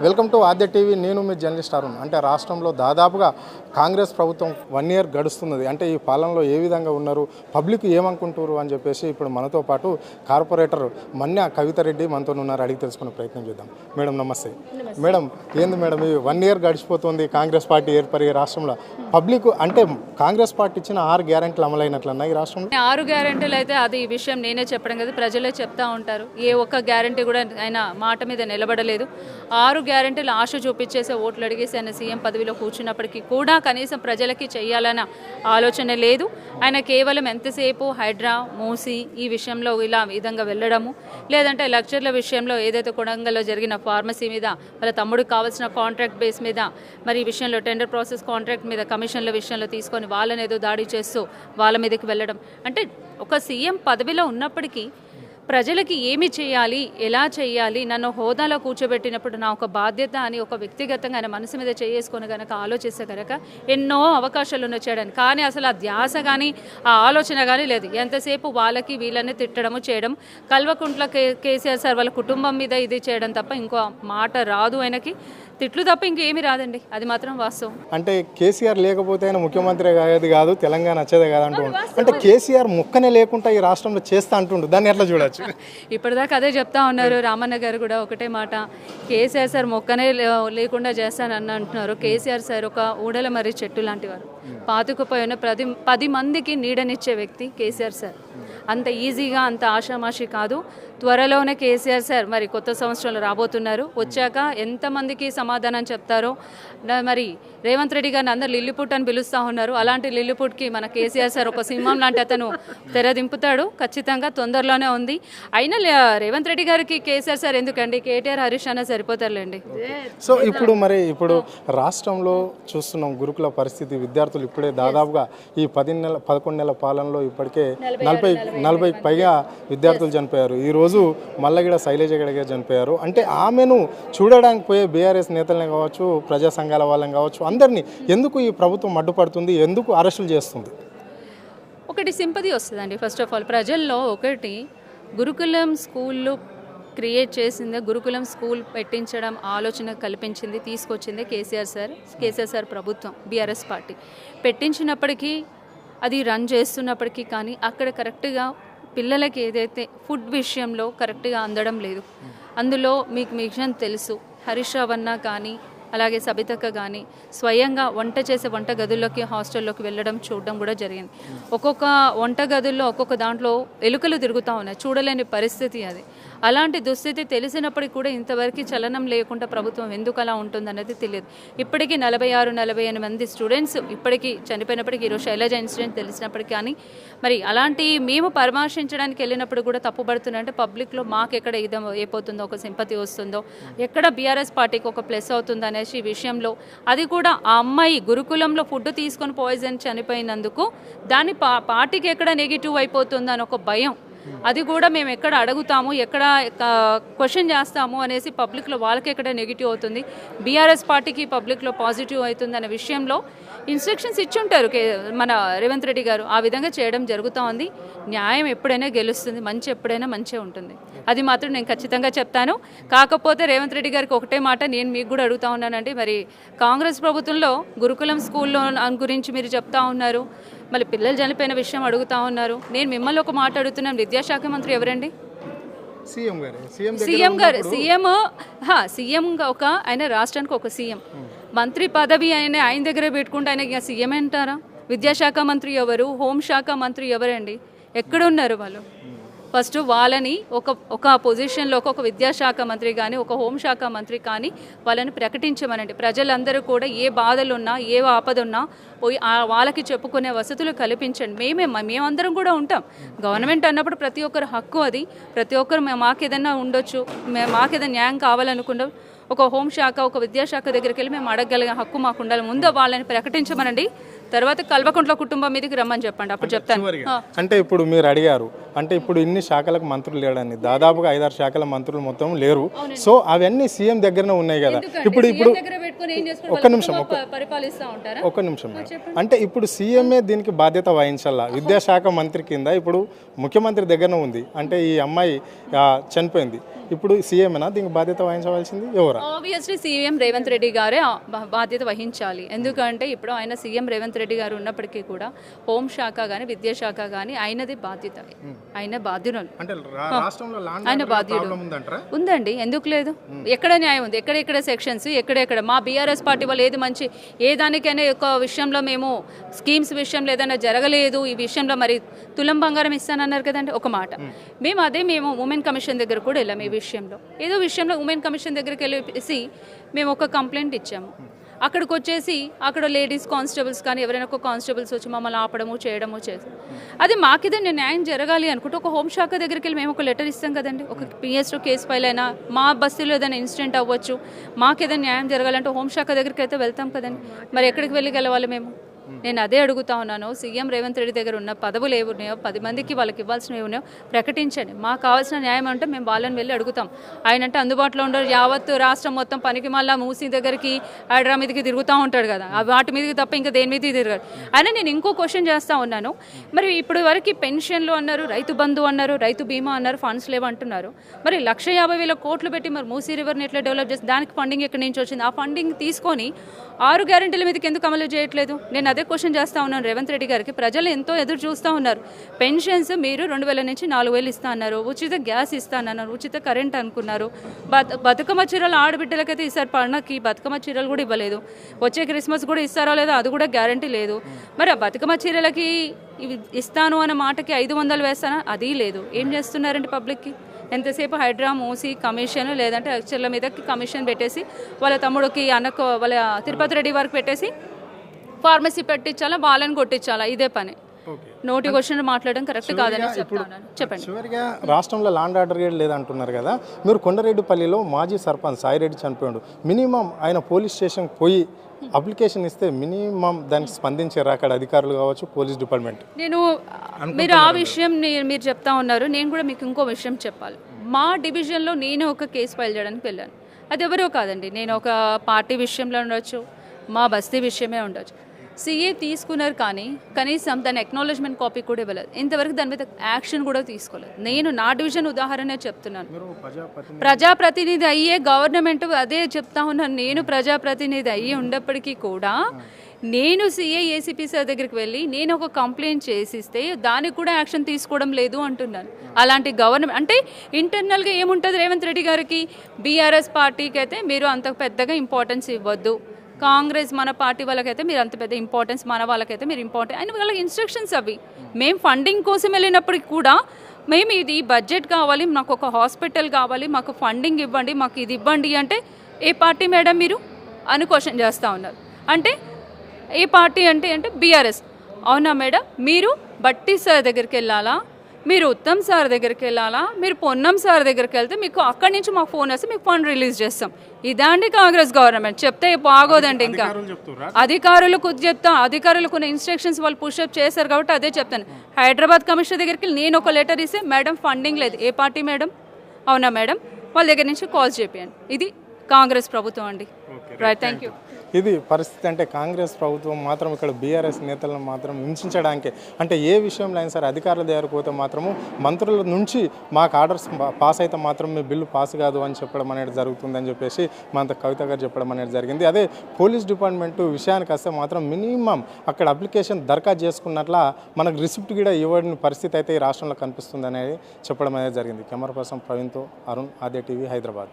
Welcome to Aadya TV. నేను మీ journalist Arun. అంటే రాష్ట్రంలో దాదాపుగా కాంగ్రెస్ ప్రభుత్వం 1 ఇయర్ గడుస్తున్నది. అంటే ఈ పాలనలో ఏ విధంగా ఉన్నారు, పబ్లిక్ ఏమనుకుంటారు అని చెప్పేసి ఇప్పుడు మనతో పాటు కార్పొరేటర్ మన్య కవితారెడ్డి మనతో ఉన్నారు. అడిగి తెలుసుకునే ప్రయత్నం చేద్దాం. మేడం నమస్తే. మేడం ఏంది మేడం ఈ 1 ఇయర్ గడిచిపోతుంది కాంగ్రెస్ పార్టీ ఏర్పడి రాష్ట్రంలో పబ్లిక్ అంటే కాంగ్రెస్ పార్టీ ఇచ్చిన 6 గ్యారెంటీలు అమలైనట్లన్నా ఈ రాష్ట్రంలో? 6 గ్యారెంటీలు అయితే అది ఈ విషయం నేనే చెప్పడం కదా, ప్రజలే చెప్తా ఉంటారు. ఏ ఒక్క గ్యారెంటీ కూడా ఆయన మాట మీద నిలబడలేదు. 6 గ్యారెంటీలు ఆశ చూపించేసే ఓట్లు అడిగేసి ఆయన సీఎం పదవిలో కూర్చున్నప్పటికీ కూడా కనీసం ప్రజలకి చేయాలన్న ఆలోచన లేదు. ఆయన కేవలం ఎంతసేపు హైడ్రా మూసి ఈ విషయంలో ఇలా విధంగా వెళ్ళడము, లేదంటే లెక్చర్ల విషయంలో ఏదైతే కొడంగల్లో జరిగిన ఫార్మసీ మీద వాళ్ళ తమ్ముడికి కావాల్సిన కాంట్రాక్ట్ బేస్ మీద మరి ఈ విషయంలో టెండర్ ప్రాసెస్ కాంట్రాక్ట్ మీద కమిషన్ల విషయంలో తీసుకొని వాళ్ళని ఏదో దాడి చేస్తూ వాళ్ళ మీదకి వెళ్ళడం. అంటే ఒక సీఎం పదవిలో ఉన్నప్పటికీ ప్రజలకి ఏమి చేయాలి, ఎలా చేయాలి, నన్ను హోదాలో కూర్చోబెట్టినప్పుడు నా ఒక బాధ్యత అని ఒక వ్యక్తిగతంగా ఆయన మనసు మీద చేసుకొని కనుక ఆలోచిస్తే కనుక ఎన్నో అవకాశాలు ఉన్న చేయడానికి, కానీ అసలు ఆ ధ్యాస కానీ ఆ ఆలోచన కానీ లేదు. ఎంతసేపు వాళ్ళకి వీళ్ళని తిట్టడము చేయడం, కల్వకుంట్ల కేసీఆర్ సార్ వాళ్ళ కుటుంబం మీద ఇది చేయడం తప్ప ఇంకో మాట రాదు. ఆయనకి తిట్లు తప్ప ఇంకేమీ రాదండి, అది మాత్రం వాస్తవం. అంటే కేసీఆర్ లేకపోతే ఆయన ముఖ్యమంత్రి అయ్యేది కాదు, తెలంగాణ వచ్చేదే కాదు అంటుండు. అంటే కేసీఆర్ ముక్కనే లేకుండా ఈ రాష్ట్రంలో చేస్తా అంటుండు, దాన్ని ఎట్లా చూడొచ్చు? ఇప్పటిదాకా అదే చెప్తా ఉన్నారు. రామన్న గారు కూడా ఒకటే మాట, కేసీఆర్ సార్ మొక్కనే లేకుండా చేస్తానని అంటున్నారు. కేసీఆర్ సార్ ఒక ఊడల మర్రి చెట్టు లాంటి వారు, పాతుకుపోయిన 10 మందికి నీడనిచ్చే వ్యక్తి కేసీఆర్ సార్. అంత ఈజీగా అంత ఆషామాషి కాదు. త్వరలోనే కేసీఆర్ సార్ మరి కొత్త సంవత్సరంలో రాబోతున్నారు. వచ్చాక ఎంతమందికి సమాధానం చెప్తారో. మరి రేవంత్ రెడ్డి గారిని అందరు లిల్లిపుట్ అని పిలుస్తూ ఉన్నారు. అలాంటి లిల్లిపుట్కి మన కేసీఆర్ సార్ ఒక సింహం లాంటి అతను తెరదింపుతాడు, ఖచ్చితంగా తొందరలోనే ఉంది. అయినా రేవంత్ రెడ్డి గారికి కేసీఆర్ సార్ ఎందుకండి, కేటీఆర్ హరీష్ అన్న సరిపోతారులేండి. సో ఇప్పుడు రాష్ట్రంలో చూస్తున్నాం గురుకుల పరిస్థితి. విద్యార్థులు ఇప్పుడే దాదాపుగా ఈ 11 నెలల పాలనలో ఇప్పటికే 40కి పైగా విద్యార్థులు చనిపోయారు. ఈరోజు మల్లగిడ శైలజ గడిగా చనిపోయారు. అంటే ఆమెను చూడడానికి పోయే బీఆర్ఎస్ నేతల్ని కావచ్చు, ప్రజా సంఘాల వాళ్ళని కావచ్చు, అందరినీ ఎందుకు ఈ ప్రభుత్వం అడ్డుపడుతుంది, ఎందుకు అరెస్టులు చేస్తుంది? ఒకటి సింపతి వస్తుందండి. ఫస్ట్ ఆఫ్ ఆల్ ప్రజల్లో ఒకటి గురుకులం స్కూళ్ళు క్రియేట్ చేసింది, గురుకులం స్కూల్ పెట్టించడం ఆలోచన కల్పించింది, తీసుకొచ్చింది కేసీఆర్ సార్ ప్రభుత్వం, బీఆర్ఎస్ పార్టీ. పెట్టించినప్పటికీ అది రన్ చేస్తున్నప్పటికీ కానీ అక్కడ కరెక్ట్గా పిల్లలకి ఏదైతే ఫుడ్ విషయంలో కరెక్ట్గా అందడం లేదు. అందులో మీకు విషయం తెలుసు, హరీష్ రావు అన్న కానీ అలాగే సబితక్క కానీ స్వయంగా వంట చేసే వంట గదుల్లోకి హాస్టల్లోకి వెళ్ళడం చూడడం కూడా జరిగింది. ఒక్కొక్క వంట గదుల్లో ఒక్కొక్క దాంట్లో ఎలుకలు తిరుగుతూ ఉన్నాయి, చూడలేని పరిస్థితి అది. అలాంటి దుస్థితి తెలిసినప్పటికీ కూడా ఇంతవరకు చలనం లేకుండా ప్రభుత్వం ఎందుకు అలా ఉంటుందనేది తెలియదు. ఇప్పటికీ 46-48 మంది స్టూడెంట్స్ ఇప్పటికీ చనిపోయినప్పటికీ, ఈరోజు శైలజ ఇన్సిడెంట్ తెలిసినప్పటికీ కానీ మరి అలాంటి మేము పరామర్శించడానికి వెళ్ళినప్పుడు కూడా తప్పుపడుతున్నాయంటే పబ్లిక్లో మాకు ఎక్కడ ఇదం అయిపోతుందో, ఒక సింపతి వస్తుందో, ఎక్కడ బీఆర్ఎస్ పార్టీకి ఒక ప్లస్ అవుతుందో అనేసి ఈ విషయంలో, అది కూడా ఆ అమ్మాయి గురుకులంలో ఫుడ్ తీసుకొని పాయిజన్ చనిపోయినందుకు దాని పార్టీకి ఎక్కడ నెగిటివ్ అయిపోతుందో అని ఒక భయం, అది కూడా మేము ఎక్కడ అడుగుతాము, ఎక్కడ క్వశ్చన్ చేస్తాము అనేసి పబ్లిక్లో వాళ్ళకి ఎక్కడ నెగిటివ్ అవుతుంది, బీఆర్ఎస్ పార్టీకి పబ్లిక్లో పాజిటివ్ అవుతుంది అనే విషయంలో ఇన్స్ట్రక్షన్స్ ఇచ్చి ఉంటారు మన రేవంత్ రెడ్డి గారు. ఆ విధంగా చేయడం జరుగుతూ ఉంది. న్యాయం ఎప్పుడైనా గెలుస్తుంది, మంచి ఎప్పుడైనా మంచిగా ఉంటుంది, అది మాత్రం నేను ఖచ్చితంగా చెప్తాను. కాకపోతే రేవంత్ రెడ్డి గారికి ఒకటే మాట నేను మీకు కూడా అడుగుతా ఉన్నానండి, మరి కాంగ్రెస్ ప్రభుత్వంలో గురుకులం స్కూల్లో గురించి మీరు చెప్తా ఉన్నారు, మళ్ళీ పిల్లలు చనిపోయిన విషయం అడుగుతా ఉన్నారు. నేను మిమ్మల్ని ఒక మాట అడుగుతున్నాను, విద్యాశాఖ మంత్రి ఎవరండి? సీఎం గారు. సీఎం ఒక ఆయన రాష్ట్రానికి ఒక సీఎం, మంత్రి పదవి ఆయన దగ్గరే పెట్టుకుంటే ఆయన సీఎం అంటారా? విద్యాశాఖ మంత్రి ఎవరు, హోంశాఖ మంత్రి ఎవరండి? ఎక్కడున్నారు వాళ్ళు? ఫస్ట్ వాళ్ళని ఒక పొజిషన్లో ఒక విద్యాశాఖ మంత్రి కానీ ఒక హోంశాఖ మంత్రి కానీ వాళ్ళని ప్రకటించమనండి. ప్రజలందరూ కూడా ఏ బాధలు ఉన్నా, ఏ ఆపద ఉన్నా పోయి వాళ్ళకి చెప్పుకునే వసతులు కల్పించండి. మేమందరం కూడా ఉంటాం. గవర్నమెంట్ అన్నప్పుడు ప్రతి ఒక్కరు హక్కు, అది ప్రతి ఒక్కరు మాకేదన్నా ఉండొచ్చు, మాకేదైనా న్యాయం కావాలనుకుంటాం. ఒక హోంశాఖ, ఒక విద్యాశాఖ దగ్గరికి వెళ్ళి మేము అడగగలిగే హక్కు మాకు ఉండాలి. ముందు వాళ్ళని ప్రకటించమనండి, తర్వాత కల్వకుంట్ల కుటుంబం మీదకి రమ్మని చెప్పండి, అప్పుడు చెప్తాను. అంటే ఇప్పుడు మీరు అడిగారు, అంటే ఇప్పుడు ఇన్ని శాఖలకు మంత్రులు లేడని, దాదాపుగా 5-6 శాఖల మంత్రులు మొత్తం లేరు. సో అవన్నీ సీఎం దగ్గరనే ఉన్నాయి కదా. ఇప్పుడు ఒక్క నిమిషం మేడం, అంటే ఇప్పుడు సీఎంఏ దీనికి బాధ్యత వహించాలా. విద్యాశాఖ మంత్రి కింద ఇప్పుడు ముఖ్యమంత్రి దగ్గరనే ఉంది. అంటే ఈ అమ్మాయి చనిపోయింది, ఇప్పుడు సీఎంఏనా దీనికి బాధ్యత వహించవలసింది ఎవరా? ఆబ్వియస్లీ సీఎం రేవంత్ రెడ్డి గారే బాధ్యత వహించాలి. ఎందుకంటే ఇప్పుడు ఆయన సీఎం రేవంత్ రెడ్డి గారు ఉన్నప్పటికీ కూడా హోంశాఖ కానీ విద్యాశాఖ కానీ ఆయనది బాధ్యత, ఆయన బాధ్యులు, ఆయన బాధ్యుడు ఉందండి. ఎందుకు లేదు? ఎక్కడ న్యాయం ఉంది? ఎక్కడెక్కడ సెక్షన్స్, ఎక్కడెక్కడ మా బీఆర్ఎస్ పార్టీ వాళ్ళు ఏది మంచి ఏ దానికైనా ఒక విషయంలో మేము స్కీమ్స్ విషయంలో ఏదైనా జరగలేదు, ఈ విషయంలో మరి తులం బంగారం ఇస్తానన్నారు కదండి ఒక మాట. మేము ఉమెన్ కమిషన్ దగ్గర కూడా వెళ్ళాము. ఈ విషయంలో ఏదో విషయంలో ఉమెన్ కమిషన్ దగ్గరికి వెళ్ళేసి మేము ఒక కంప్లైంట్ ఇచ్చాము. అక్కడికి వచ్చేసి అక్కడ లేడీస్ కానిస్టేబుల్స్ కానీ ఎవరైనా ఒక కానిస్టేబుల్స్ వచ్చి మమ్మల్ని ఆపడము చేయడము చేస్తాం. అది మాకేదైనా న్యాయం జరగాలి అనుకుంటే ఒక హోంశాఖ దగ్గరికి వెళ్ళి మేము ఒక లెటర్ ఇస్తాం కదండి. ఒక పిఎస్లో కేసు ఫైల్ అయినా, మా బస్తీలో ఏదైనా ఇన్సిడెంట్ అవ్వచ్చు, మాకేదైనా న్యాయం జరగాలంటే హోంశాఖ దగ్గరికి అయితే వెళ్తాం కదండి. మరి ఎక్కడికి వెళ్ళి గెలవాలి మేము? నేను అదే అడుగుతా ఉన్నాను. సీఎం రేవంత్ రెడ్డి దగ్గర ఉన్న పదవులు ఏమున్నాయో 10 మందికి వాళ్ళకి ఇవ్వాల్సినవి ఉన్నాయో ప్రకటించండి. మాకు కావాల్సిన న్యాయం అంటే మేము వాళ్ళని వెళ్ళి అడుగుతాం. ఆయన అంటే అందుబాటులో ఉండరు. యావత్తు రాష్ట్రం మొత్తం పనికి మళ్ళీ మూసీ దగ్గరికి హైడ్రా మీదకి తిరుగుతూ ఉంటాడు కదా, వాటి మీదకి తప్ప ఇంకా దేని మీదకి తిరగాడు. అయినా నేను ఇంకో క్వశ్చన్ చేస్తూ ఉన్నాను. మరి ఇప్పుడు వరకు పెన్షన్లు అన్నారు, రైతు బంధు అన్నారు, రైతు బీమా అన్నారు, ఫండ్స్ లేవంటున్నారు. మరి 1,50,000 కోట్లు పెట్టి మరి మూసీ రివర్ని ఎట్లా డెవలప్ చేసి దానికి ఫండింగ్ ఎక్కడి నుంచి వచ్చింది? ఆ ఫండింగ్ తీసుకొని 6 గ్యారెంటీల మీదకి ఎందుకు అమలు చేయట్లేదు? నేను అదే క్వశ్చన్ చేస్తూ ఉన్నాను రేవంత్ రెడ్డి గారికి. ప్రజలు ఎంతో ఎదురు చూస్తూ ఉన్నారు. పెన్షన్స్ మీరు 2,000 నుంచి 4,000 ఇస్తా అన్నారు, ఉచిత గ్యాస్ ఇస్తా అన్నారు, ఉచిత కరెంట్ అనుకున్నారు. బతుకమ్మ చీరలు ఆడబిడ్డలకైతే ఈసారి పండగకి బతుకమ్మ చీరలు కూడా ఇవ్వలేదు. వచ్చే క్రిస్మస్ కూడా ఇస్తారో లేదో అది కూడా గ్యారంటీ లేదు. మరి ఆ బతుకమ్మ చీరలకి ఇస్తాను అన్న మాటకి 500 వేస్తానా? అది లేదు. ఏం చేస్తున్నారండి పబ్లిక్కి? ఎంతసేపు హైడ్రా మూసి కమిషన్ లేదంటే అక్షర్ల మీదకి కమిషన్ పెట్టేసి వాళ్ళ తమ్ముడికి అన్నకు వాళ్ళ తిరుపతి రెడ్డి వరకు పెట్టేసి ఫార్మసీ పెట్టించాలా, వాళ్ళని కొట్టించాలా, ఇదే పని. నోటి క్వశ్చన్ మాట్లాడడం కరెక్ట్ కాదని చెప్తాను. చెప్పండి. చివరిగా రాష్ట్రంలో లాండ్ ఆర్డర్ లేదంటున్నారు కదా, మీరు కొండరెడ్డిపల్లిలో మాజీ సర్పంచ్ సాయిరెడ్డి చనిపోయాడు. మినిమం ఆయన పోలీస్ స్టేషన్ పోయి అప్లికేషన్ ఇస్తే మినిమం దానికి స్పందించారు అక్కడ అధికారులు కావచ్చు, పోలీస్ డిపార్ట్మెంట్. మీరు ఆ విషయం మీరు చెప్తా ఉన్నారు. నేను కూడా మీకు ఇంకో విషయం చెప్పాలి. మా డివిజన్లో నేను ఒక కేసు ఫైల్ చేయడానికి వెళ్ళాను. అది ఎవరో కాదండి, నేను ఒక పార్టీ విషయంలో ఉండొచ్చు, మా బస్తీ విషయమే ఉండొచ్చు. సీఏ తీసుకున్నారు కానీ కనీసం దాని అక్నాలెడ్జ్మెంట్ కాపీ కూడా ఇవ్వలేదు. ఇంతవరకు దాని మీద యాక్షన్ కూడా తీసుకోలేదు. నేను నా డివిజన్ ఉదాహరణ చెప్తున్నాను. ప్రజాప్రతినిధి అయ్యే గవర్నమెంట్ అదే చెప్తా ఉన్నాను. నేను ప్రజాప్రతినిధి అయ్యి ఉన్నప్పటికీ కూడా నేను సీఏ ఏసీపీ సార్ దగ్గరికి వెళ్ళి నేను ఒక కంప్లైంట్ చేసిస్తే దానికి కూడా యాక్షన్ తీసుకోవడం లేదు అంటున్నాను. అలాంటి గవర్నమెంట్ అంటే ఇంటర్నల్గా ఏముంటుంది రేవంత్ రెడ్డి గారికి? బీఆర్ఎస్ పార్టీకి అయితే మీరు అంత పెద్దగా ఇంపార్టెన్స్ ఇవ్వద్దు, కాంగ్రెస్ మన పార్టీ వాళ్ళకైతే మీరు అంత పెద్ద ఇంపార్టెన్స్, మన వాళ్ళకైతే మీరు ఇంపార్టెంట్ అని వాళ్ళకి ఇన్స్ట్రక్షన్స్ అవి. మేము ఫండింగ్ కోసం వెళ్ళినప్పటికి కూడా మేము ఇది బడ్జెట్ కావాలి, నాకు ఒక హాస్పిటల్ కావాలి, మాకు ఫండింగ్ ఇవ్వండి, మాకు ఇది ఇవ్వండి అంటే ఏ పార్టీ మేడం మీరు అని క్వశ్చన్ చేస్తూ ఉన్నారు. అంటే ఏ పార్టీ అంటే బీఆర్ఎస్. అవునా మేడం? మీరు బట్టి సార్ దగ్గరికి వెళ్ళాలా, మీరు ఉత్తమ్ సార్ దగ్గరికి వెళ్ళాలా, మీరు పొన్నం సార్ దగ్గరికి వెళ్తే మీకు అక్కడి నుంచి మాకు ఫోన్ వస్తే మీకు ఫండ్ రిలీజ్ చేస్తాం. ఇదాండి కాంగ్రెస్ గవర్నమెంట్. చెప్తే బాగోదండి. ఇంకా అధికారులకు చెప్తాం, అధికారులకు ఇన్స్ట్రక్షన్స్ వాళ్ళు పుషప్ చేశారు కాబట్టి అదే చెప్తాను. హైదరాబాద్ కమిషనర్ దగ్గరికి నేను ఒక లెటర్ ఇస్తే మేడం ఫండింగ్ లేదు. ఏ పార్టీ మేడం? అవునా మేడం? వాళ్ళ దగ్గర నుంచి కాల్ చేయండి. ఇది కాంగ్రెస్ ప్రభుత్వం అండి. Right, thank you. ఇది పరిస్థితి. అంటే కాంగ్రెస్ ప్రభుత్వం మాత్రం ఇక్కడ బీఆర్ఎస్ నేతలను మాత్రం హింసించడానికి, అంటే ఏ విషయంలో అయినా సరే అధికారుల దగ్గరకు పోతే మాత్రము మంత్రుల నుంచి మాకు ఆర్డర్స్ పాస్ అయితే మాత్రం మీ బిల్లు పాస్ కాదు అని చెప్పడం అనేది జరుగుతుందని చెప్పేసి మన కవిత గారు చెప్పడం అనేది జరిగింది. అదే పోలీస్ డిపార్ట్మెంటు విషయానికి వస్తే మాత్రం మినిమం అక్కడ అప్లికేషన్ దరఖాస్తు చేసుకున్నట్ల మనకు రిసిప్ట్ కూడా ఇవ్వని పరిస్థితి అయితే ఈ రాష్ట్రంలో కనిపిస్తుంది అనేది చెప్పడం అనేది జరిగింది. కెమెరా పర్సన్ ప్రవీణ్తో అరుణ్, ఆద్య టీవీ, హైదరాబాద్.